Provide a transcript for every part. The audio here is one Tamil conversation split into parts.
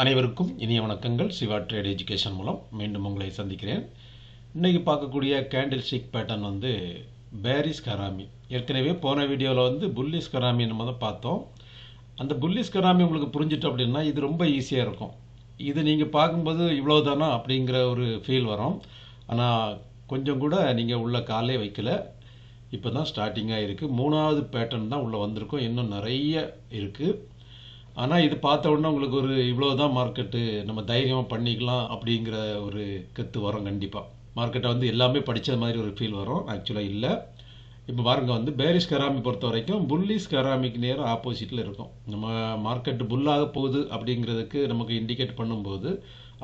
அனைவருக்கும் இனிய வணக்கங்கள். சிவா ட்ரேட் எஜுகேஷன் மூலம் மீண்டும் உங்களை சந்திக்கிறேன். இன்றைக்கி பார்க்கக்கூடிய கேண்டில் ஸ்டிக் பேட்டர்ன் வந்து பேரிஸ் கராமி. ஏற்கனவே போன வீடியோவில் வந்து புல்லிஸ் கராமி நம்ம தான் பார்த்தோம். அந்த புல்லிஸ் கராமி உங்களுக்கு புரிஞ்சிட்டு அப்படின்னா இது ரொம்ப ஈஸியாக இருக்கும். இது நீங்கள் பார்க்கும்போது இவ்வளோதானா அப்படிங்கிற ஒரு ஃபீல் வரும். ஆனால் கொஞ்சம் கூட நீங்கள் உள்ள காலே வைக்கல. இப்போ தான் ஸ்டார்டிங்காக இருக்குது. 3வது பேட்டர்ன் தான் உள்ளே வந்திருக்கும். இன்னும் நிறைய இருக்குது. ஆனால் இது பார்த்த உடனே உங்களுக்கு ஒரு இவ்வளோ தான் மார்க்கெட்டு, நம்ம தைரியமாக பண்ணிக்கலாம் அப்படிங்கிற ஒரு கற்று வரும். கண்டிப்பாக மார்க்கெட்டை வந்து எல்லாமே படித்த மாதிரி ஒரு ஃபீல் வரும். ஆக்சுவலாக இல்லை. இப்போ பாருங்க, வந்து பேரிஸ் கராமி பொறுத்த வரைக்கும் புல்லிஸ் கராமிக்கு நேரம் ஆப்போசிட்டில் இருக்கும். நம்ம மார்க்கெட்டு புல்லாக போகுது அப்படிங்கிறதுக்கு நமக்கு இண்டிகேட் பண்ணும்போது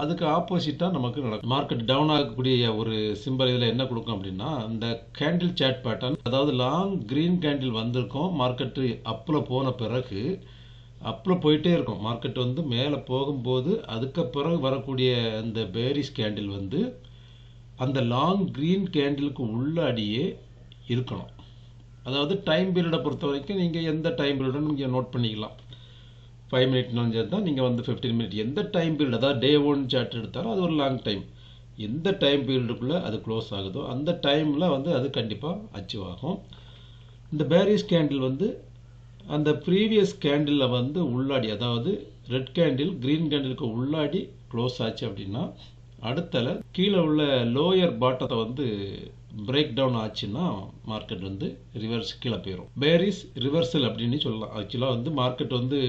அதுக்கு ஆப்போசிட்டாக நமக்கு நடக்கும். மார்க்கெட் டவுன் ஆகக்கூடிய ஒரு சிம்பல் இதில் என்ன கொடுக்கும் அப்படின்னா, இந்த கேண்டில் சார்ட் பேட்டர்ன், அதாவது லாங் க்ரீன் கேண்டில் வந்திருக்கும். மார்க்கெட்டு அப்பில் போன பிறகு அப்பில் போயிட்டே இருக்கும். மார்க்கெட் வந்து மேலே போகும்போது அதுக்கு பிறகு வரக்கூடிய இந்த பேரிஸ் கேண்டில் வந்து அந்த லாங் க்ரீன் கேண்டிலுக்கு உள்ளாடியே இருக்கணும். அதாவது டைம் பீரியடை பொறுத்த வரைக்கும் நீங்கள் எந்த டைம் பீரியடும் நீங்கள் நோட் பண்ணிக்கலாம். 5 மினிட்னாலும் சரி தான், நீங்கள் வந்து 15 மினிட், எந்த டைம் பீரியட், அதாவது டே 1 சார்ட் எடுத்தாலும் அது ஒரு லாங் டைம். எந்த டைம் பீரியடுக்குள்ளே அது க்ளோஸ் ஆகுதோ அந்த டைமில் வந்து அது கண்டிப்பாக அச்சீவ் ஆகும். இந்த பேரிஸ் கேண்டில் வந்து அந்த ப்ரீவியஸ் கேண்டிலில் வந்து உள்ளாடி, அதாவது ரெட் கேண்டில் க்ரீன் கேண்டிலுக்கு உள்ளாடி க்ளோஸ் ஆச்சு அப்படின்னா அடுத்தல கீழே உள்ள லோயர் பாட்டத்தை வந்து பிரேக் டவுன் ஆச்சுன்னா மார்க்கெட் வந்து ரிவர்ஸ் கீழே போயிடும். பேரிஸ் ரிவர்சல் அப்படின்னு சொல்லலாம். ஆக்சுவலாக வந்து மார்க்கெட் வந்து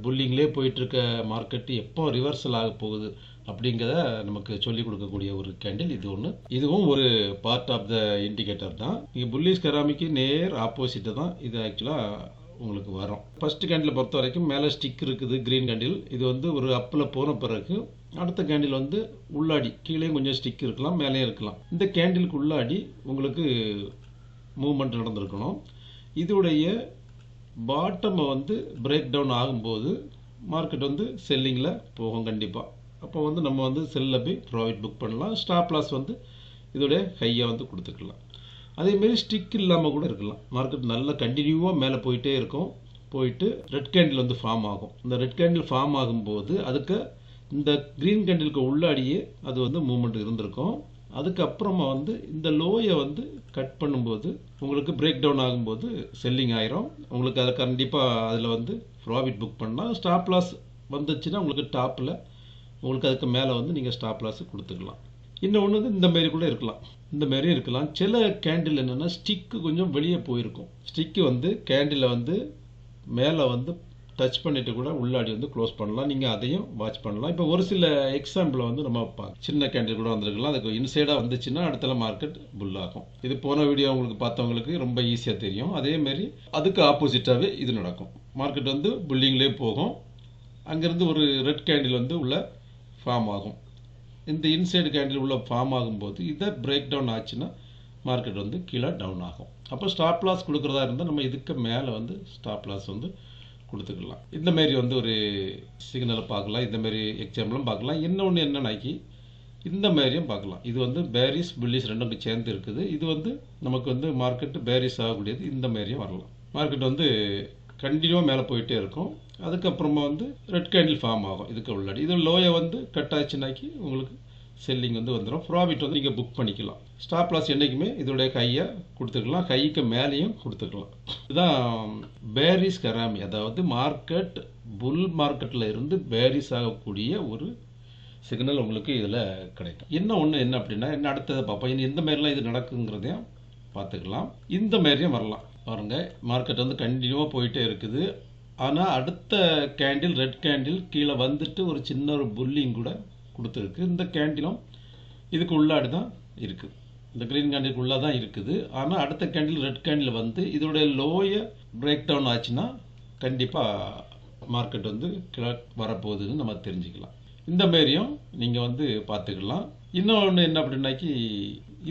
புல்லிங்லேயே போயிட்டுருக்க மார்க்கெட் எப்போ ரிவர்சல் ஆக போகுது அப்படிங்கிறத நமக்கு சொல்லிக் கொடுக்கக்கூடிய ஒரு கேண்டில் இது ஒன்று. இதுவும் ஒரு பார்ட் ஆஃப் த இண்டிகேட்டர் தான். இங்கே புல்லிஸ் கராமிக்கு நேர் ஆப்போசிட்டு தான் இது ஆக்சுவலாக உங்களுக்கு வரும். ஃபர்ஸ்ட் கேண்டில் பொறுத்த வரைக்கும் மேலே ஸ்டிக் இருக்குது க்ரீன் கேண்டில். இது வந்து ஒரு அப்பில் போன பிறகு அடுத்த கேண்டில் வந்து உள்ளாடி கீழே கொஞ்சம் ஸ்டிக் இருக்கலாம், மேலே இருக்கலாம். இந்த கேண்டிலுக்கு உள்ளாடி உங்களுக்கு மூவ்மெண்ட் நடந்திருக்கணும். இதோடைய பாட்டமை வந்து பிரேக் டவுன் ஆகும்போது மார்க்கெட் வந்து செல்லிங்கில் போகும் கண்டிப்பாக. அப்போ வந்து நம்ம வந்து செல்லில் போய் ப்ராஃபிட் புக் பண்ணலாம். ஸ்டாப் லாஸ் வந்து இதோடைய ஹையாக வந்து கொடுத்துக்கலாம். அதேமாரி ஸ்டிக் இல்லாமல் கூட இருக்கலாம். மார்க்கெட் நல்லா கண்டினியூவாக மேலே போயிட்டே இருக்கும். போயிட்டு ரெட் கேண்டில் வந்து ஃபார்ம் ஆகும். இந்த ரெட் கேண்டில் ஃபார்ம் ஆகும்போது அதுக்கு இந்த க்ரீன் கேண்டிலுக்கு உள்ளாடியே அது வந்து மூவ்மெண்ட் இருந்திருக்கும். அதுக்கப்புறமா வந்து இந்த லோயை வந்து கட் பண்ணும்போது உங்களுக்கு பிரேக் டவுன் ஆகும்போது செல்லிங் ஆயிரும். உங்களுக்கு அதை கண்டிப்பாக அதில் வந்து ப்ராஃபிட் புக் பண்ணலாம். ஸ்டாப் லாஸ் வந்துச்சுன்னா உங்களுக்கு டாப்பில் உங்களுக்கு அதுக்கு மேலே வந்து நீங்கள் ஸ்டாப் லாஸ் கொடுத்துக்கலாம். இன்னொன்று வந்து இந்த மாரி கூட இருக்கலாம், இந்த மாரி இருக்கலாம். சில கேண்டில் என்னென்னா ஸ்டிக்கு கொஞ்சம் வெளியே போயிருக்கும். ஸ்டிக்கு வந்து கேண்டில் வந்து மேலே வந்து டச் பண்ணிட்டு கூட உள்ளாடி வந்து க்ளோஸ் பண்ணலாம். நீங்கள் அதையும் வாட்ச் பண்ணலாம். இப்போ ஒரு சில எக்ஸாம்பிளை வந்து நம்ம பார்க்கலாம். சின்ன கேண்டில் கூட வந்திருக்கலாம். அதுக்கு இன்சைடாக வந்துச்சுன்னா அடுத்தல மார்க்கெட் புல் ஆகும். இது போன வீடியோ உங்களுக்கு பார்த்தவங்களுக்கு ரொம்ப ஈஸியாக தெரியும். அதேமாரி அதுக்கு ஆப்போசிட்டாகவே இது நடக்கும். மார்க்கெட் வந்து புல்லிங்லேயே போகும். அங்கேருந்து ஒரு ரெட் கேண்டில் வந்து உள்ள ஃபார்ம் ஆகும். இந்த இன்சைடு கேண்டில் உள்ள ஃபார்ம் ஆகும்போது இதை பிரேக் டவுன் ஆச்சுன்னா மார்க்கெட் வந்து கீழே டவுன் ஆகும். அப்போ ஸ்டாப் லாஸ் கொடுக்குறதா இருந்தால் நம்ம இதுக்கு மேலே வந்து ஸ்டாப் லாஸ் வந்து கொடுத்துக்கலாம். இந்த மாரி வந்து ஒரு சிக்னலை பார்க்கலாம். இந்த மாரி எக்ஸாம்பிளும் பார்க்கலாம். இன்னொன்று என்னன்னாக்கி இந்த மாதிரியும் பார்க்கலாம். இது வந்து பேரிஸ் புல்லிஸ் ரெண்டும் சேர்ந்து இருக்குது. இது வந்து நமக்கு வந்து மார்க்கெட்டு பேரிஸ் ஆகக்கூடியது. இந்த மாதிரியும் வரலாம். மார்க்கெட் வந்து கண்டினியூவாக மேலே போயிட்டே இருக்கும். அதுக்கப்புறமா வந்து ரெட் கேண்டில் ஃபார்ம் ஆகும் இதுக்கு உள்ளாடி. இது லோயை வந்து கட் ஆச்சுனாக்கி உங்களுக்கு செல்லிங் வந்து வந்துடும். ப்ராஃபிட் வந்து நீங்கள் புக் பண்ணிக்கலாம். ஸ்டாப் லாஸ் என்றைக்குமே இதோடைய கையை கொடுத்துக்கலாம், கைக்கு மேலேயும் கொடுத்துக்கலாம். இதுதான் பேரிஸ் கராமி. அதாவது மார்க்கெட் புல் மார்க்கெட்டில் இருந்து பேரிஸ் ஆகக்கூடிய ஒரு சிக்னல் உங்களுக்கு இதில் கிடைக்கும். இன்னும் ஒன்று என்ன அப்படின்னா, என்ன அடுத்ததை பார்ப்போம். இனி எந்த மாரிலாம் இது நடக்குங்கிறதையும் பார்த்துக்கலாம். இந்த மாரியும் வரலாம். பாருங்க, மார்க்கெட் வந்து கண்டினியூவாக போயிட்டே இருக்குது. ஆனால் அடுத்த கேண்டில் ரெட் கேண்டில் கீழே வந்துட்டு ஒரு சின்ன ஒரு புல்லிங் கூட கொடுத்துருக்கு. இந்த கேண்டிலும் இதுக்கு உள்ளாடி தான் இருக்குது. இந்த க்ரீன் கேண்டிலுக்கு உள்ளே தான் இருக்குது. ஆனால் அடுத்த கேண்டில் ரெட் கேண்டில் வந்து இதோடைய லோயை பிரேக் டவுன் ஆச்சுன்னா கண்டிப்பாக மார்க்கெட் வந்து கீழே வரப்போகுதுன்னு நம்ம தெரிஞ்சுக்கலாம். இந்த மாரியும் நீங்கள் வந்து பார்த்துக்கலாம். இன்னொன்று என்ன அப்படின்னாக்கி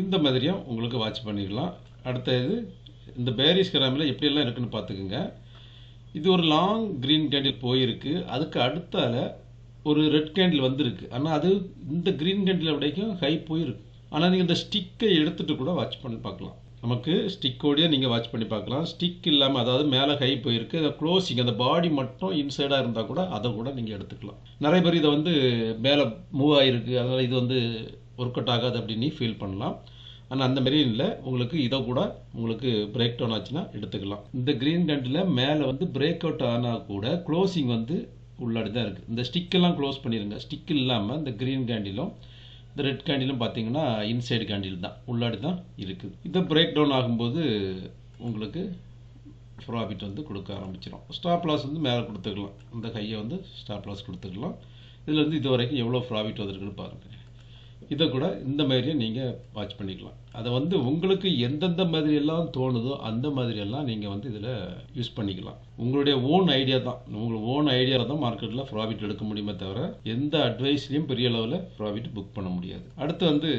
இந்த மாதிரியும் உங்களுக்கு வாட்ச் பண்ணிக்கலாம். அடுத்தது இந்த பேரிஸ் கராமில் எப்படியெல்லாம் இருக்குன்னு பார்த்துக்குங்க. இது ஒரு லாங் க்ரீன் கேண்டில் போயிருக்கு. அதுக்கு அடுத்தால ஒரு ரெட் கேண்டில் வந்திருக்கு. ஆனால் அது இந்த க்ரீன் கேண்டில் விடைக்கும் ஹை போயிருக்கு. ஆனால் நீங்கள் இந்த ஸ்டிக்கை எடுத்துகிட்டு கூட வாட்ச் பண்ணி பார்க்கலாம். நமக்கு ஸ்டிக்கோடய நீங்கள் வாட்ச் பண்ணி பார்க்கலாம். ஸ்டிக் இல்லாமல், அதாவது மேலே கை போயிருக்கு, அதை க்ளோசிங் அந்த பாடி மட்டும் இன்சைடாக இருந்தால் கூட அதை கூட நீங்கள் எடுத்துக்கலாம். நிறைய பேர் இதை வந்து மேலே மூவ் ஆகிருக்கு, அதனால் இது வந்து ஒர்க் அவுட் ஆகாது அப்படின்னு ஃபீல் பண்ணலாம். ஆனால் அந்த மாதிரியும் இல்லை. உங்களுக்கு இதை கூட உங்களுக்கு பிரேக் டவுன் ஆச்சுன்னா எடுத்துக்கலாம். இந்த க்ரீன் கேண்டில் மேலே வந்து பிரேக் அவுட் ஆனால் கூட க்ளோசிங் வந்து உள்ளாடி தான் இருக்குது. இந்த ஸ்டிக்கெல்லாம் க்ளோஸ் பண்ணிடுங்க. ஸ்டிக் இல்லாமல் இந்த க்ரீன் கேண்டிலும் இந்த ரெட் கேண்டிலும் பார்த்தீங்கன்னா இன்சைடு கேண்டில் தான், உள்ளாடி தான் இருக்குது. இதை பிரேக் டவுன் ஆகும்போது உங்களுக்கு ப்ராஃபிட் வந்து கொடுக்க ஆரம்பிச்சிடும். ஸ்டாப் லாஸ் வந்து மேலே கொடுத்துக்கலாம். இந்த கையை வந்து ஸ்டாப் லாஸ் கொடுத்துக்கலாம். இதில் வந்து இது வரைக்கும் எவ்வளோ ப்ராஃபிட் வந்திருக்குன்னு பாருங்கள். இதை கூட இந்த மாதிரியும் நீங்கள் வாட்ச் பண்ணிக்கலாம். அதை வந்து உங்களுக்கு எந்தெந்த மாதிரியெல்லாம் தோணுதோ அந்த மாதிரியெல்லாம் நீங்கள் வந்து இதில் யூஸ் பண்ணிக்கலாம். உங்களுடைய ஓன் ஐடியா தான், உங்களுக்கு ஓன் ஐடியாவில் தான் மார்க்கெட்டில் ப்ராஃபிட் எடுக்க முடியுமே தவிர எந்த அட்வைஸ்லையும் பெரிய அளவில் ப்ராஃபிட் புக் பண்ண முடியாது. அடுத்து வந்து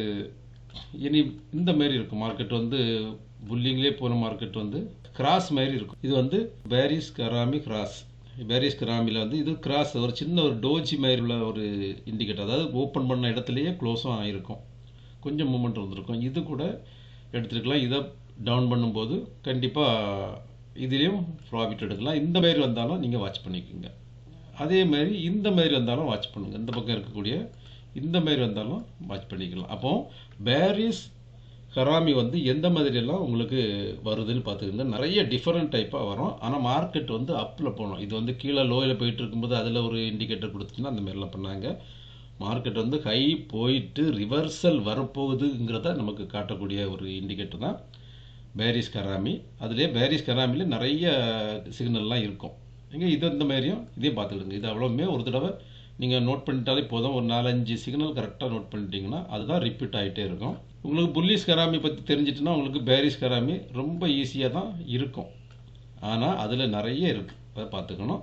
இனி இந்த மாதிரி இருக்கும் மார்க்கெட் வந்து புல்லிங்லேயே போன மார்க்கெட் வந்து கிராஸ் மாதிரி இருக்கும். இது வந்து பேரிஸ் கராமி கிராஸ். பேரிஸ் கராமியில் வந்து இது கிராஸ், ஒரு சின்ன ஒரு டோஜி மாதிரி உள்ள ஒரு இண்டிகேட்டர், அதாவது ஓப்பன் பண்ண இடத்துலையே க்ளோஸும் ஆகிருக்கும், கொஞ்சம் மூமெண்ட் வந்துருக்கும். இது கூட எடுத்துருக்கலாம். இதை டவுன் பண்ணும்போது கண்டிப்பாக இதுலேயும் ப்ராஃபிட் எடுக்கலாம். இந்த மாதிரி வந்தாலும் நீங்கள் வாட்ச் பண்ணிக்கோங்க. அதே மாதிரி இந்த மாதிரி வந்தாலும் வாட்ச் பண்ணுங்கள். இந்த பக்கம் இருக்கக்கூடிய இந்த மாதிரி வந்தாலும் வாட்ச் பண்ணிக்கலாம். அப்போ பேரிஸ் கராமி வந்து எந்த மாதிரியெல்லாம் உங்களுக்கு வருதுன்னு பார்த்துக்கோங்க. நிறைய டிஃப்ரெண்ட் டைப்பாக வரும். ஆனால் மார்க்கெட் வந்து அப்பில் போகணும். இது வந்து கீழே லோயில் போயிட்டு இருக்கும்போது அதில் ஒரு இண்டிகேட்டர் கொடுத்துச்சுன்னா அந்த மாதிரிலாம் பண்ணாங்க. மார்க்கெட் வந்து ஹை போயிட்டு ரிவர்சல் வரப்போகுதுங்கிறத நமக்கு காட்டக்கூடிய ஒரு இண்டிகேட்டர் தான் பேரிஸ் கராமி. அதுலேயே பேரிஸ் கராமியில் நிறைய சிக்னல்லாம் இருக்கும். நீங்கள் இது இந்த மாதிரியும் இதையும் பார்த்துக்கிடுங்க. இது அவ்வளோவுமே ஒரு தடவை நீங்கள் நோட் பண்ணிட்டாலே போதும். ஒரு 4-5 சிக்னல் கரெக்டாக நோட் பண்ணிட்டீங்கன்னா அதுதான் ரிப்பீட் ஆகிட்டே இருக்கும். உங்களுக்கு புல்லிஷ் கராமி பற்றி தெரிஞ்சிட்டுனா உங்களுக்கு பேரிஸ் கராமி ரொம்ப ஈஸியாக தான் இருக்கும். ஆனால் அதில் நிறைய இருக்குது, அதை பார்த்துக்கணும்.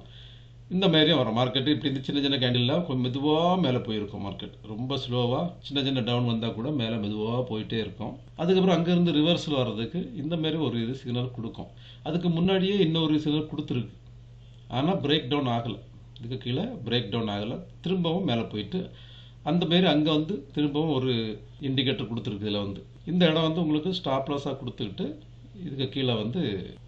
இந்த மாதிரியும் வரும் மார்க்கெட்டு. இப்படி இந்த சின்ன சின்ன கேண்டில்லாம் கொஞ்சம் மெதுவாக மேலே போயிருக்கும். மார்க்கெட் ரொம்ப ஸ்லோவாக சின்ன சின்ன டவுன் வந்தால் கூட மேலே மெதுவாக போயிட்டே இருக்கும். அதுக்கப்புறம் அங்கேருந்து ரிவர்ஸில் வர்றதுக்கு இந்த மாதிரி ஒரு இது சிக்னல் கொடுக்கும். அதுக்கு முன்னாடியே இன்னொரு சிக்னல் கொடுத்துருக்கு, ஆனால் பிரேக் டவுன் ஆகலை. இதுக்கு கீழே பிரேக் டவுன் ஆகலை, திரும்பவும் மேலே போயிட்டு அந்த மாரி அங்கே வந்து திரும்பவும் ஒரு இண்டிகேட்டர் கொடுத்துருக்கு. இதில் வந்து இந்த இடம் வந்து உங்களுக்கு ஸ்டாப் லாஸாக கொடுத்துக்கிட்டு இதுக்கு கீழே வந்து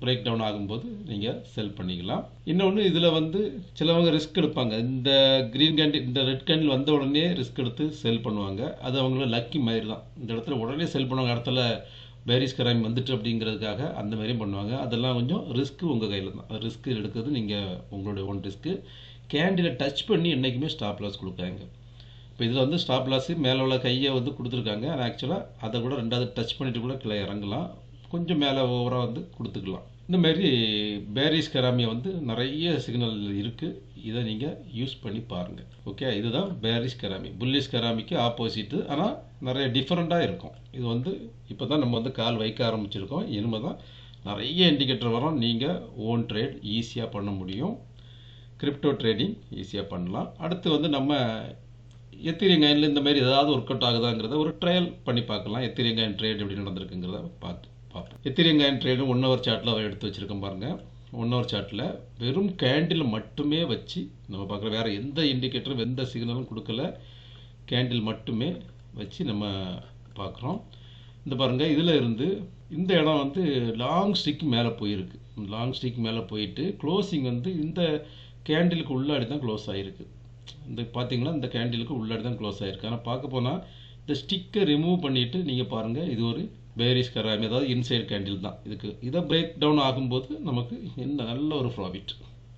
பிரேக் டவுன் ஆகும்போது நீங்கள் செல் பண்ணிக்கலாம். இன்னொன்று இதில் வந்து சிலவங்க ரிஸ்க் எடுப்பாங்க. இந்த க்ரீன் கேண்டில் இந்த ரெட் கேண்டில் வந்த உடனே ரிஸ்க் எடுத்து செல் பண்ணுவாங்க. அது அவங்கள லக்கி மாதிரி தான். இந்த இடத்துல உடனே செல் பண்ணுவாங்க, இடத்துல பேரிஸ் கராமி வந்துட்டு அப்படிங்கிறதுக்காக அந்த மாதிரியும் பண்ணுவாங்க. அதெல்லாம் கொஞ்சம் ரிஸ்க்கு உங்கள் கையில் தான். ரிஸ்க் எடுக்கிறது நீங்கள் உங்களுடைய ஓன் ரிஸ்க்கு. கேண்டில் டச் பண்ணி என்றைக்குமே ஸ்டாப் லாஸ் கொடுக்காங்க. இப்போ இதில் வந்து ஸ்டாப் லாஸு மேலே உள்ள கையை வந்து கொடுத்துருக்காங்க. ஆனால் ஆக்சுவலாக அதை கூட ரெண்டாவது டச் பண்ணிவிட்டு கூட கீழே இறங்கலாம், கொஞ்சம் மேலே ஓவராக வந்து கொடுத்துக்கலாம். இந்த மாதிரி பேரிஸ் கராமியை வந்து நிறைய சிக்னல் இருக்குது. இதை நீங்கள் யூஸ் பண்ணி பாருங்கள். ஓகே, இதுதான் பேரிஸ் கராமி. புல்லிஷ் கராமிக்கு ஆப்போசிட்டு, ஆனால் நிறைய டிஃப்ரெண்ட்டாக இருக்கும். இது வந்து இப்போ தான் நம்ம வந்து கால் வைக்க ஆரம்பிச்சிருக்கோம். இனிமேல் தான் நிறைய இண்டிகேட்டர் வரும். நீங்கள் ஓன் ட்ரேட் ஈஸியாக பண்ண முடியும். கிரிப்டோ ட்ரேடிங் ஈஸியாக பண்ணலாம். அடுத்து வந்து நம்ம எத்திரியம் காயினில் இந்த மாதிரி ஏதாவது ஒர்க் அவுட் ஆகுதாங்கிறத ஒரு ட்ரையல் பண்ணி பார்க்கலாம். எத்திரியம் காயின் ட்ரேட் எப்படி நடந்திருக்குங்கிறத பார்ப்போம். எத்திரியம் காயின் ட்ரேடும் 1 ஹவர் சார்ட்டில் எடுத்து வச்சுருக்கோம் பாருங்கள். 1 ஹவர் சார்ட்டில் வெறும் கேண்டில் மட்டுமே வச்சு நம்ம பார்க்குற, வேறு எந்த இண்டிகேட்டரும் எந்த சிக்னலும் கொடுக்கல, கேண்டில் மட்டுமே வச்சு நம்ம பார்க்குறோம். இந்த பாருங்கள், இதில் இருந்து இந்த இடம் வந்து லாங் ஸ்டிக் மேலே போயிருக்கு. லாங் ஸ்டிக் மேலே போயிட்டு க்ளோசிங் வந்து இந்த கேண்டிலுக்கு உள்ளாடி தான் க்ளோஸ் ஆகிருக்கு. இந்த பார்த்தீங்களா, இந்த கேண்டிலுக்கு உள்ளாடி தான் க்ளோஸ் ஆகிருக்கு. ஆனால் பார்க்க போனால் இந்த ஸ்டிக்கை ரிமூவ் பண்ணிவிட்டு நீங்கள் பாருங்கள், இது ஒரு பேரிஸ் கராமி, அதாவது இன்சைட் கேண்டில் தான். இதை பிரேக் டவுன் ஆகும்போது நமக்கு என்ன நல்ல ஒரு ப்ராஃபிட்.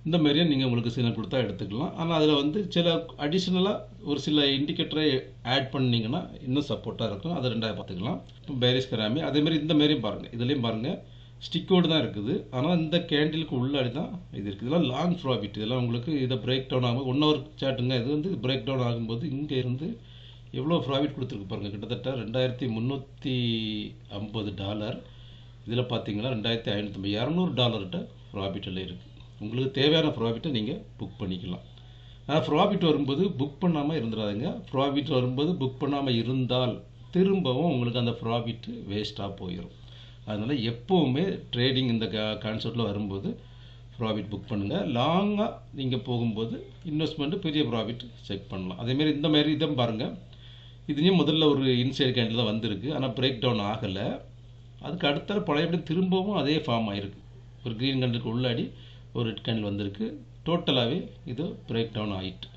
இந்த மாதிரியே நீங்கள் உங்களுக்கு சிக்னல் கொடுத்தா எடுத்துக்கலாம். ஆனால் அதில் வந்து சில அடிஷ்னலாக ஒரு சில இண்டிகேட்டரை ஆட் பண்ணிங்கன்னா இன்னும் சப்போர்ட்டாக இருக்கும். அதை ரெண்டாவது பார்த்துக்கலாம். பேரிஸ் கராமி அதேமாதிரி இந்த மாதிரியும் பாருங்கள், இதுலேயும் பாருங்கள் ஸ்டிக்கோடு தான் இருக்குது. ஆனால் இந்த கேண்டிலுக்கு உள்ளாடி தான் இது இருக்குது. இதெல்லாம் லாங் ப்ராஃபிட். இதெல்லாம் உங்களுக்கு இதை பிரேக் டவுன் ஆகும் 1 ஹவர் சார்ட்டுங்க. இது வந்து பிரேக் டவுன் ஆகும்போது இங்கே இருந்து எவ்வளோ ப்ராஃபிட் கொடுத்துருக்கு பாருங்கள். கிட்டத்தட்ட $2350. இதில் பார்த்தீங்கன்னா $2550, $200 ப்ராஃபிட்டில் இருக்குது. உங்களுக்கு தேவையான ப்ராஃபிட்டை நீங்கள் புக் பண்ணிக்கலாம். ஆனால் ப்ராஃபிட் வரும்போது புக் பண்ணாமல் இருந்துடாதுங்க. ப்ராஃபிட் வரும்போது புக் பண்ணாமல் இருந்தால் திரும்பவும் உங்களுக்கு அந்த ப்ராஃபிட்டு வேஸ்ட்டாக போயிடும். அதனால் எப்போவுமே ட்ரேடிங் இந்த கான்செப்டில் வரும்போது ப்ராஃபிட் புக் பண்ணுங்கள். லாங்காக நீங்கள் போகும்போது இன்வெஸ்ட்மெண்ட்டு பெரிய ப்ராஃபிட் செக் பண்ணலாம். அதேமாரி இந்த மாதிரி இதை பாருங்கள், இதுலேயும் முதல்ல ஒரு இன்சைட் கேண்டில் தான் வந்திருக்கு. ஆனால் பிரேக் டவுன் ஆகலை. அதுக்கு அடுத்த பழையபடி திரும்பவும் அதே ஃபார்ம் ஆயிருக்கு. ஒரு க்ரீன் கேண்டிலுக்கு உள்ளாடி ஒரு ரெட் கேண்டில் வந்திருக்கு. டோட்டலாகவே இது பிரேக் டவுன் ஆகிட்டு.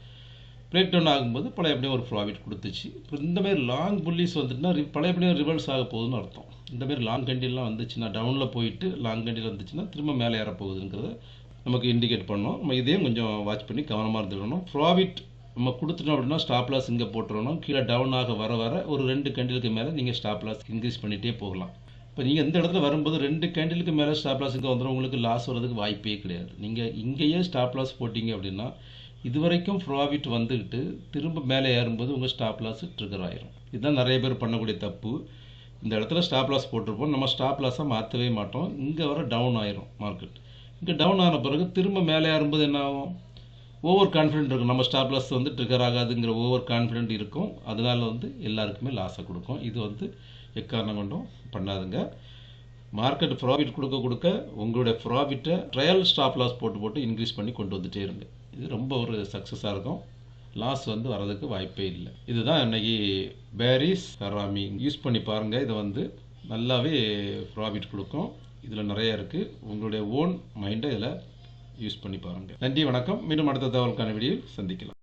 பிரேக் டவுன் ஆகும்போது பழையபடியும் ஒரு ப்ராஃபிட் கொடுத்துச்சு. இப்போ இந்தமாரி லாங் புல்லிஸ் வந்துட்டுனா பழையபடியும் ரிவர்ஸ் ஆக போகுதுன்னு அர்த்தம். இந்தமாரி லாங் கேண்டில்லாம் வந்துச்சுன்னா, டவுனில் போயிட்டு லாங் கேண்டில் வந்துச்சுன்னா திரும்ப மேலே ஏற போகுதுங்கிறத நமக்கு இண்டிகேட் பண்ணோம். நம்ம இதையும் கொஞ்சம் வாட்ச் பண்ணி கவனமாக இருந்துக்கணும். ப்ராஃபிட் நம்ம கொடுத்துட்டோம் அப்படின்னா ஸ்டாப் லாஸ் இங்கே போட்டுறணும். கீழே டவுன் ஆக வர வர ஒரு 2 கேண்டிலுக்கு மேலே நீங்கள் ஸ்டாப் லாஸ் இன்க்ரீஸ் பண்ணிகிட்டே போகலாம். இப்போ நீங்கள் இந்த இடத்துல வரும்போது 2 கேண்டிலுக்கு மேலே ஸ்டாப் லாஸ் இங்கே வந்துடும், உங்களுக்கு லாஸ் வர்றதுக்கு வாய்ப்பே கிடையாது. நீங்கள் இங்கேயே ஸ்டாப் லாஸ் போட்டிங்க அப்படின்னா இது வரைக்கும் ப்ராஃபிட் வந்துக்கிட்டு திரும்ப மேலே ஏறும்போது உங்கள் ஸ்டாப் லாஸ் ட்ரிகர் ஆயிரும். இதுதான் நிறைய பேர் பண்ணக்கூடிய தப்பு. இந்த இடத்துல ஸ்டாப் லாஸ் போட்டிருப்போம், நம்ம ஸ்டாப் லாஸை மாற்றவே மாட்டோம். இங்கே வர டவுன் ஆயிரும் மார்க்கெட். இங்கே டவுன் ஆன பிறகு திரும்ப மேலே ஏறும்போது என்ன ஆகும்? ஓவர் கான்ஃபிடென்ட் இருக்கும். நம்ம ஸ்டாப் லாஸ் வந்து ட்ரிகர் ஆகாதுங்கிற ஓவர் கான்ஃபிடென்ட் இருக்கும். அதனால எல்லாருக்குமே லாஸை கொடுக்கும். இது எக்காரணம் கொண்டும் பண்ணாதுங்க. மார்க்கெட் ப்ராஃபிட் கொடுக்க கொடுக்க உங்களுடைய ப்ராஃபிட்டை ட்ரையல் ஸ்டாப் லாஸ் போட்டு இன்க்ரீஸ் பண்ணி கொண்டு வந்துட்டே இருங்க. இது ரொம்ப ஒரு சக்ஸஸாக இருக்கும். லாஸ் வரதுக்கு வாய்ப்பே இல்லை. இதுதான் இன்னைக்கு பேரிஸ் கராமி யூஸ் பண்ணி பாருங்கள். இதை நல்லாவே ப்ராஃபிட் கொடுக்கும். இதில் நிறைய இருக்குது. உங்களுடைய ஓன் மைண்டை இதில் யூஸ் பண்ணி பாருங்கள். நன்றி, வணக்கம். மீண்டும் அடுத்த தகவலுக்கான வீடியோவில் சந்திக்கலாம்.